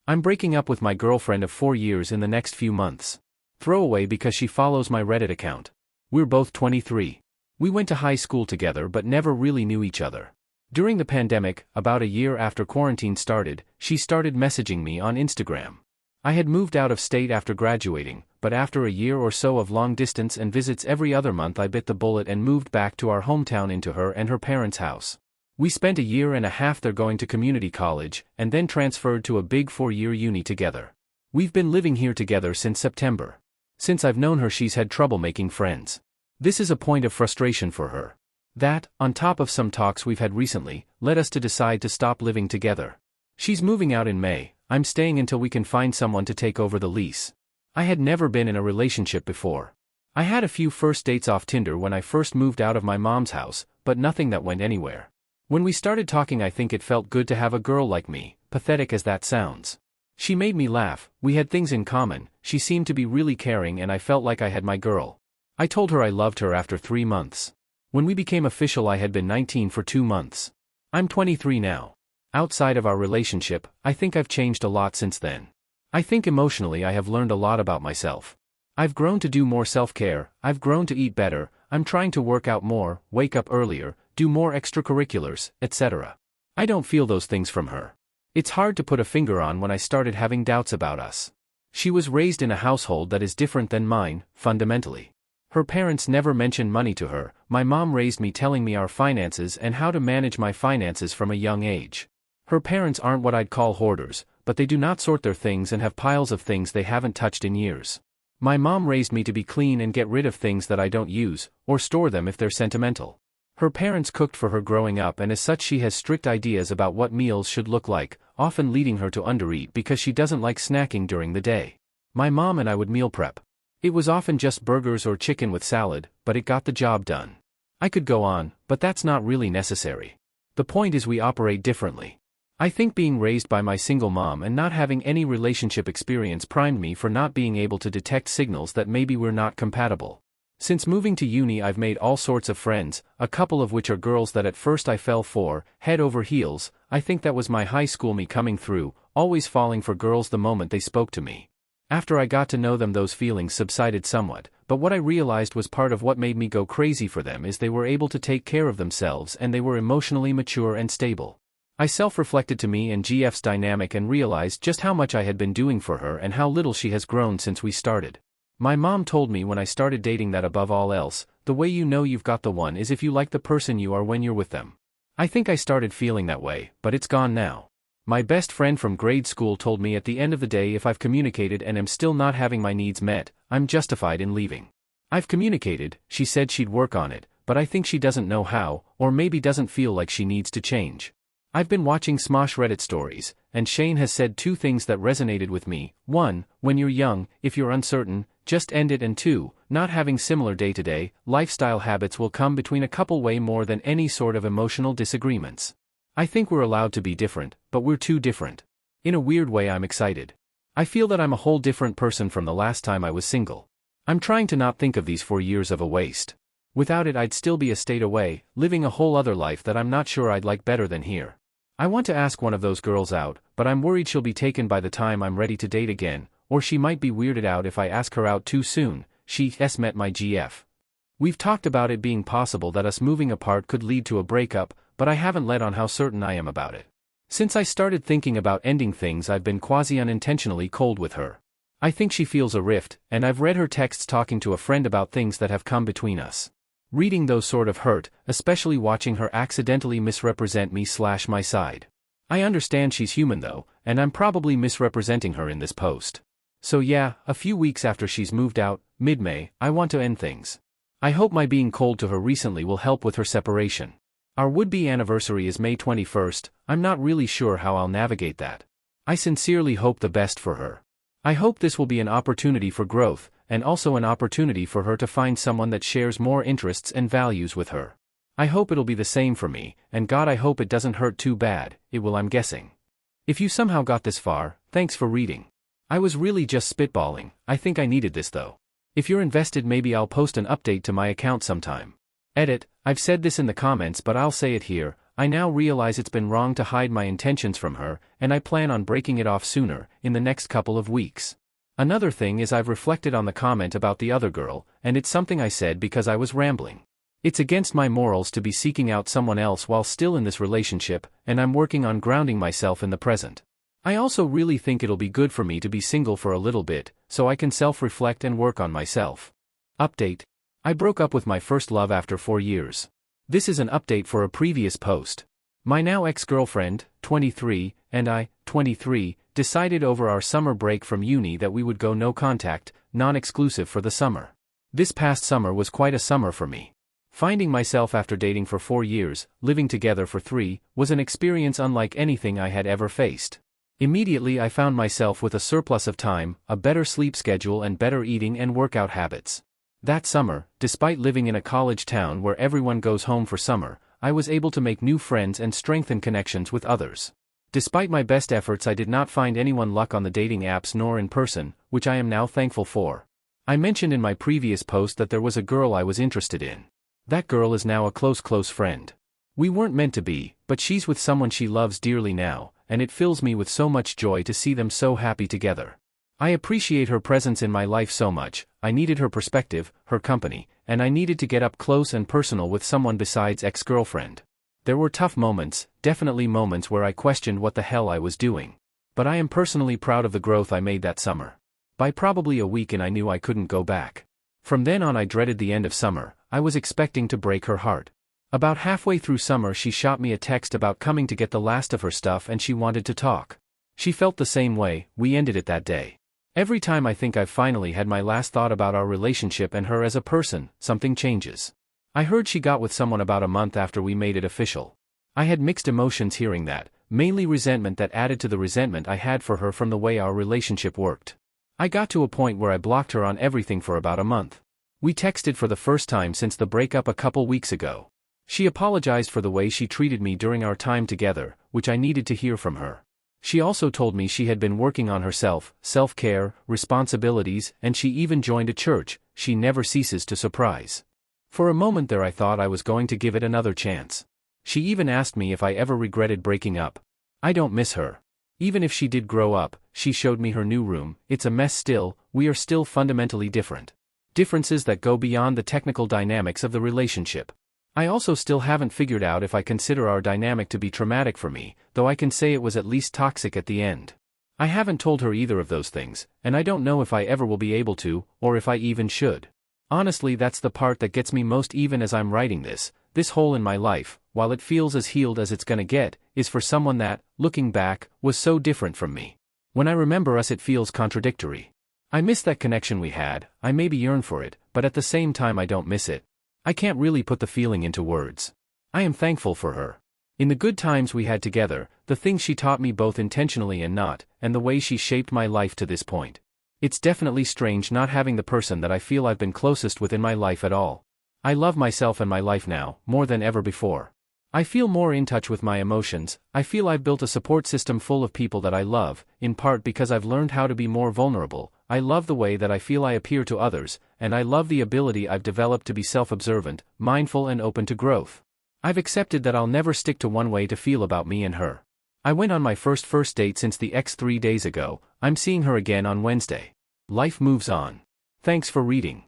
I'm breaking up with my girlfriend of 4 years in the next few months. Throwaway because she follows my Reddit account. We're both 23. We went to high school together but never really knew each other. During the pandemic, about a year after quarantine started, she started messaging me on Instagram. I had moved out of state after graduating, but after a year or so of long distance and visits every other month I bit the bullet and moved back to our hometown into her and her parents' house. We spent a year and a half there going to community college, and then transferred to a big 4-year uni together. We've been living here together since September. Since I've known her she's had trouble making friends. This is a point of frustration for her. That, on top of some talks we've had recently, led us to decide to stop living together. She's moving out in May, I'm staying until we can find someone to take over the lease. I had never been in a relationship before. I had a few first dates off Tinder when I first moved out of my mom's house, but nothing that went anywhere. When we started talking I think it felt good to have a girl like me, pathetic as that sounds. She made me laugh, we had things in common, she seemed to be really caring and I felt like I had my girl. I told her I loved her after 3 months. When we became official I had been 19 for 2 months. I'm 23 now. Outside of our relationship, I think I've changed a lot since then. I think emotionally I have learned a lot about myself. I've grown to do more self-care, I've grown to eat better, I'm trying to work out more, wake up earlier, do more extracurriculars, etc. I don't feel those things from her. It's hard to put a finger on when I started having doubts about us. She was raised in a household that is different than mine, fundamentally. Her parents never mentioned money to her, my mom raised me telling me our finances and how to manage my finances from a young age. Her parents aren't what I'd call hoarders, but they do not sort their things and have piles of things they haven't touched in years. My mom raised me to be clean and get rid of things that I don't use, or store them if they're sentimental. Her parents cooked for her growing up and as such she has strict ideas about what meals should look like, often leading her to undereat because she doesn't like snacking during the day. My mom and I would meal prep. It was often just burgers or chicken with salad, but it got the job done. I could go on, but that's not really necessary. The point is we operate differently. I think being raised by my single mom and not having any relationship experience primed me for not being able to detect signals that maybe we're not compatible. Since moving to uni I've made all sorts of friends, a couple of which are girls that at first I fell for, head over heels. I think that was my high school me coming through, always falling for girls the moment they spoke to me. After I got to know them those feelings subsided somewhat, but what I realized was part of what made me go crazy for them is they were able to take care of themselves and they were emotionally mature and stable. I self-reflected to me and GF's dynamic and realized just how much I had been doing for her and how little she has grown since we started. My mom told me when I started dating that above all else, the way you know you've got the one is if you like the person you are when you're with them. I think I started feeling that way, but it's gone now. My best friend from grade school told me at the end of the day if I've communicated and am still not having my needs met, I'm justified in leaving. I've communicated, she said she'd work on it, but I think she doesn't know how, or maybe doesn't feel like she needs to change. I've been watching Smosh Reddit stories, and Shane has said 2 things that resonated with me. 1, when you're young, if you're uncertain, just end it and 2, not having similar day-to-day, lifestyle habits will come between a couple way more than any sort of emotional disagreements. I think we're allowed to be different, but we're too different. In a weird way I'm excited. I feel that I'm a whole different person from the last time I was single. I'm trying to not think of these 4 years of a waste. Without it I'd still be a state away, living a whole other life that I'm not sure I'd like better than here. I want to ask one of those girls out, but I'm worried she'll be taken by the time I'm ready to date again, or she might be weirded out if I ask her out too soon. She's met my GF. We've talked about it being possible that us moving apart could lead to a breakup, but I haven't led on how certain I am about it. Since I started thinking about ending things I've been quasi-unintentionally cold with her. I think she feels a rift, and I've read her texts talking to a friend about things that have come between us. Reading those sort of hurt, especially watching her accidentally misrepresent me/my side. I understand she's human though, and I'm probably misrepresenting her in this post. So yeah, a few weeks after she's moved out, mid-May, I want to end things. I hope my being cold to her recently will help with her separation. Our would-be anniversary is May 21st, I'm not really sure how I'll navigate that. I sincerely hope the best for her. I hope this will be an opportunity for growth, and also an opportunity for her to find someone that shares more interests and values with her. I hope it'll be the same for me, and God I hope it doesn't hurt too bad. It will, I'm guessing. If you somehow got this far, thanks for reading. I was really just spitballing, I think I needed this though. If you're invested maybe I'll post an update to my account sometime. Edit, I've said this in the comments but I'll say it here, I now realize it's been wrong to hide my intentions from her, and I plan on breaking it off sooner, in the next couple of weeks. Another thing is I've reflected on the comment about the other girl, and it's something I said because I was rambling. It's against my morals to be seeking out someone else while still in this relationship, and I'm working on grounding myself in the present. I also really think it'll be good for me to be single for a little bit, so I can self-reflect and work on myself. Update. I broke up with my first love after 4 years. This is an update for a previous post. My now ex-girlfriend, 23, and I, 23, decided over our summer break from uni that we would go no contact, non-exclusive for the summer. This past summer was quite a summer for me. Finding myself after dating for 4 years, living together for 3, was an experience unlike anything I had ever faced. Immediately I found myself with a surplus of time, a better sleep schedule and better eating and workout habits. That summer, despite living in a college town where everyone goes home for summer, I was able to make new friends and strengthen connections with others. Despite my best efforts, I did not find anyone luck on the dating apps nor in person, which I am now thankful for. I mentioned in my previous post that there was a girl I was interested in. That girl is now a close friend. We weren't meant to be, but she's with someone she loves dearly now, and it fills me with so much joy to see them so happy together. I appreciate her presence in my life so much. I needed her perspective, her company, and I needed to get up close and personal with someone besides ex-girlfriend. There were tough moments, definitely moments where I questioned what the hell I was doing. But I am personally proud of the growth I made that summer. By probably a week in I knew I couldn't go back. From then on I dreaded the end of summer. I was expecting to break her heart. About halfway through summer she shot me a text about coming to get the last of her stuff and she wanted to talk. She felt the same way. We ended it that day. Every time I think I've finally had my last thought about our relationship and her as a person, something changes. I heard she got with someone about a month after we made it official. I had mixed emotions hearing that, mainly resentment that added to the resentment I had for her from the way our relationship worked. I got to a point where I blocked her on everything for about a month. We texted for the first time since the breakup a couple weeks ago. She apologized for the way she treated me during our time together, which I needed to hear from her. She also told me she had been working on herself, self-care, responsibilities, and she even joined a church. She never ceases to surprise. For a moment there I thought I was going to give it another chance. She even asked me if I ever regretted breaking up. I don't miss her. Even if she did grow up, she showed me her new room. It's a mess still. We are still fundamentally different. Differences that go beyond the technical dynamics of the relationship. I also still haven't figured out if I consider our dynamic to be traumatic for me, though I can say it was at least toxic at the end. I haven't told her either of those things, and I don't know if I ever will be able to, or if I even should. Honestly, that's the part that gets me most even as I'm writing this. This hole in my life, while it feels as healed as it's gonna get, is for someone that, looking back, was so different from me. When I remember us it feels contradictory. I miss that connection we had, I maybe yearn for it, but at the same time I don't miss it. I can't really put the feeling into words. I am thankful for her. In the good times we had together, the things she taught me both intentionally and not, and the way she shaped my life to this point. It's definitely strange not having the person that I feel I've been closest with in my life at all. I love myself and my life now, more than ever before. I feel more in touch with my emotions. I feel I've built a support system full of people that I love, in part because I've learned how to be more vulnerable. I love the way that I feel I appear to others, and I love the ability I've developed to be self-observant, mindful and open to growth. I've accepted that I'll never stick to one way to feel about me and her. I went on my first date since the ex 3 days ago. I'm seeing her again on Wednesday. Life moves on. Thanks for reading.